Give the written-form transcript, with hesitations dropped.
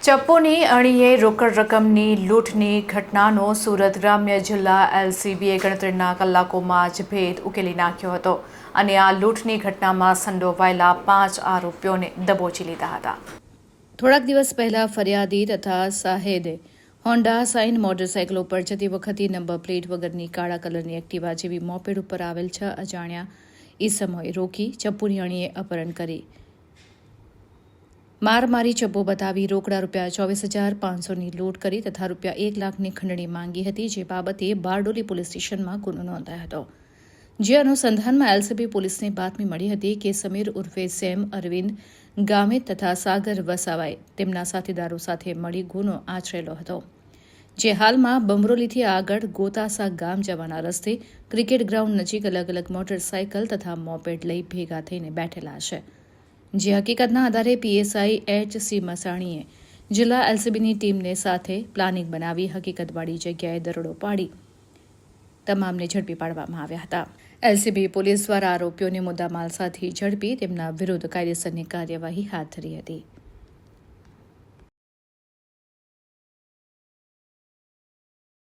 ચપ્પુની અણીએ રોકડ રકમની લૂંટની ઘટનાનો સુરત ગ્રામ્ય જિલ્લા એલસીબીએ ગણતરીના કલાકોમાં જ ભેદ ઉકેલી નાખ્યો હતો અને આ લૂંટની ઘટનામાં સંડોવાયેલા 5 આરોપીઓને દબોચી લીધા હતા. થોડાક દિવસ પહેલા ફરિયાદી તથા સાહેદે હોન્ડા સાઇન મોટરસાઇકલ ઉપર જતી વખતે નંબર પ્લેટ વગરની કાળા કલરની એક્ટિવા જેવી મોપેડ ઉપર આવેલ 6 અજાણ્યા ઈસમોએ રોકી ચપ્પુની અણીએ અપહરણ કરી મારી ચપ્પો બતાવી રોકડા ₹24,500ની લૂંટ કરી તથા ₹1 લાખની ખંડણી માંગી હતી, જે બાબતે બારડોલી પોલીસ સ્ટેશનમાં ગુનો નોંધાયો હતો. જે અનુસંધાનમાં એલસીબી પોલીસને બાતમી મળી હતી કે સમીર ઉર્ફે સેમ અરવિંદ ગામિત તથા સાગર વસાવાએ તેમના સાથીદારો સાથે મળી ગુનો આચરેલો હતો, જે હાલમાં બમરોલીથી આગળ ગોતાસા ગામ જવાના રસ્તે ક્રિકેટ ગ્રાઉન્ડ નજીક અલગ અલગ મોટરસાઇકલ તથા મોપેડ લઈ ભેગા થઈને બેઠેલા છે. જે હકીકતના આધારે પીએસઆઈ એચ.સી. મસાણીએ જિલ્લા એલસીબીની ટીમને સાથે પ્લાનિંગ બનાવી હકીકતવાળી જગ્યાએ દરોડો પાડી તમામને ઝડપી પાડવામાં આવ્યા હતા. એલસીબી પોલીસ દ્વારા આરોપીઓને મુદ્દામાલ સાથે ઝડપી તેમના વિરુદ્ધ કાયદેસરની કાર્યવાહી હાથ ધરી હતી.